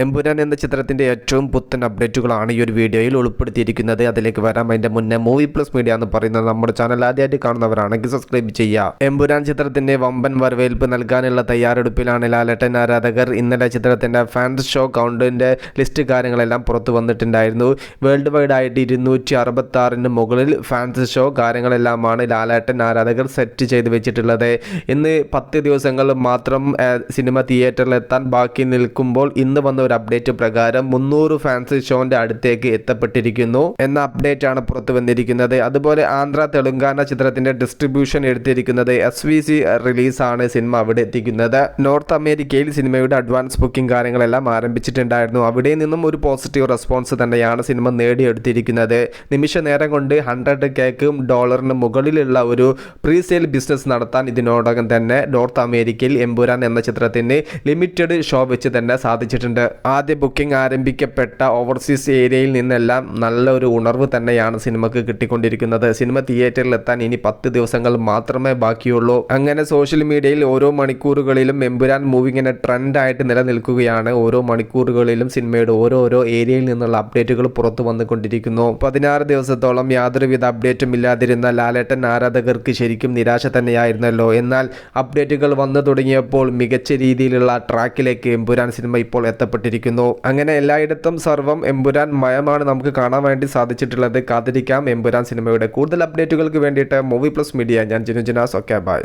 എമ്പുരാൻ എന്ന ചിത്രത്തിന്റെ ഏറ്റവും പുത്തൻ അപ്ഡേറ്റുകളാണ് ഈ ഒരു വീഡിയോയിൽ ഉൾപ്പെടുത്തിയിരിക്കുന്നത്. അതിലേക്ക് വരാം. അതിന്റെ മുന്നേ മൂവി പ്ലസ് മീഡിയ എന്ന് പറയുന്നത് നമ്മുടെ ചാനൽ ആദ്യമായിട്ട് കാണുന്നവരാണെങ്കിൽ സബ്സ്ക്രൈബ് ചെയ്യുക. എമ്പുരാൻ ചിത്രത്തിന്റെ വമ്പൻ വരവേൽപ്പ് നൽകാനുള്ള തയ്യാറെടുപ്പിലാണ് ലാലേട്ടൻ ആരാധകർ. ഇന്നലെ ചിത്രത്തിന്റെ ഫാൻസ് ഷോ കൗണ്ടിന്റെ ലിസ്റ്റ് കാര്യങ്ങളെല്ലാം പുറത്തു വന്നിട്ടുണ്ടായിരുന്നു. വേൾഡ് വൈഡ് ആയിട്ട് 266 മുകളിൽ ഫാൻസ് ഷോ കാര്യങ്ങളെല്ലാമാണ് ലാലേട്ടൻ ആരാധകർ സെറ്റ് ചെയ്ത് വെച്ചിട്ടുള്ളത്. ഇന്ന് 10 ദിവസങ്ങൾ മാത്രം സിനിമ തിയേറ്ററിൽ എത്താൻ ബാക്കി നിൽക്കുമ്പോൾ ഇന്ന് വന്ന ഒരു അപ്ഡേറ്റ് പ്രകാരം 300 ഫാൻസ് ഷോന്റെ അടുത്തേക്ക് എത്തപ്പെട്ടിരിക്കുന്നു എന്ന അപ്ഡേറ്റ് ആണ് പുറത്തു വന്നിരിക്കുന്നത്. അതുപോലെ ആന്ധ്ര തെലുങ്കാന ചിത്രത്തിന്റെ ഡിസ്ട്രിബ്യൂഷൻ എടുത്തിരിക്കുന്നത് SVC റിലീസാണ് സിനിമ അവിടെ എത്തിക്കുന്നത്. നോർത്ത് അമേരിക്കയിൽ സിനിമയുടെ അഡ്വാൻസ് ബുക്കിംഗ് കാര്യങ്ങളെല്ലാം ആരംഭിച്ചിട്ടുണ്ടായിരുന്നു. അവിടെ നിന്നും ഒരു പോസിറ്റീവ് റെസ്പോൺസ് തന്നെയാണ് സിനിമ നേടിയെടുത്തിരിക്കുന്നത്. നിമിഷ നേരം കൊണ്ട് $100,000 മുകളിലുള്ള ഒരു പ്രീസെയിൽ ബിസിനസ് നടത്താൻ ഇതിനോടകം തന്നെ നോർത്ത് അമേരിക്കയിൽ എമ്പുരാൻ എന്ന ചിത്രത്തിന് ലിമിറ്റഡ് ഷോ വെച്ച് തന്നെ സാധിച്ചിട്ടുണ്ട്. ആദ്യ ബുക്കിംഗ് ആരംഭിക്കപ്പെട്ട ഓവർസീസ് ഏരിയയിൽ നിന്നെല്ലാം നല്ലൊരു ഉണർവ് തന്നെയാണ് സിനിമക്ക് കിട്ടിക്കൊണ്ടിരിക്കുന്നത്. സിനിമ തിയേറ്ററിൽ എത്താൻ ഇനി 10 ദിവസങ്ങൾ മാത്രമേ ബാക്കിയുള്ളൂ. അങ്ങനെ സോഷ്യൽ മീഡിയയിൽ ഓരോ മണിക്കൂറുകളിലും എമ്പുരാൻ മൂവി ഇങ്ങനെ ട്രെൻഡായിട്ട് നിലനിൽക്കുകയാണ്. ഓരോ മണിക്കൂറുകളിലും സിനിമയുടെ ഓരോരോ ഏരിയയിൽ നിന്നുള്ള അപ്ഡേറ്റുകൾ പുറത്തു വന്നുകൊണ്ടിരിക്കുന്നു. 16 ദിവസത്തോളം യാതൊരുവിധ അപ്ഡേറ്റും ഇല്ലാതിരുന്ന ലാലേട്ടൻ ആരാധകർക്ക് ശരിക്കും നിരാശ തന്നെയായിരുന്നല്ലോ. എന്നാൽ അപ്ഡേറ്റുകൾ വന്നു തുടങ്ങിയപ്പോൾ മികച്ച രീതിയിലുള്ള ട്രാക്കിലേക്ക് എമ്പുരാൻ സിനിമ ഇപ്പോൾ എത്തപ്പെട്ടിരിക്കുന്നു. അങ്ങനെ എല്ലായിടത്തും സർവം എമ്പുരാൻ മയമാണ് നമുക്ക് കാണാൻ വേണ്ടി സാധിച്ചിട്ടുള്ളത്. കാത്തിരിക്കാം എമ്പുരാൻ സിനിമയുടെ കൂടുതൽ അപ്ഡേറ്റുകൾക്ക് വേണ്ടിയിട്ട് മൂവി പ്ലസ് മീഡിയ. ഞാൻ ജിനുജിനാസ്. Okay, by.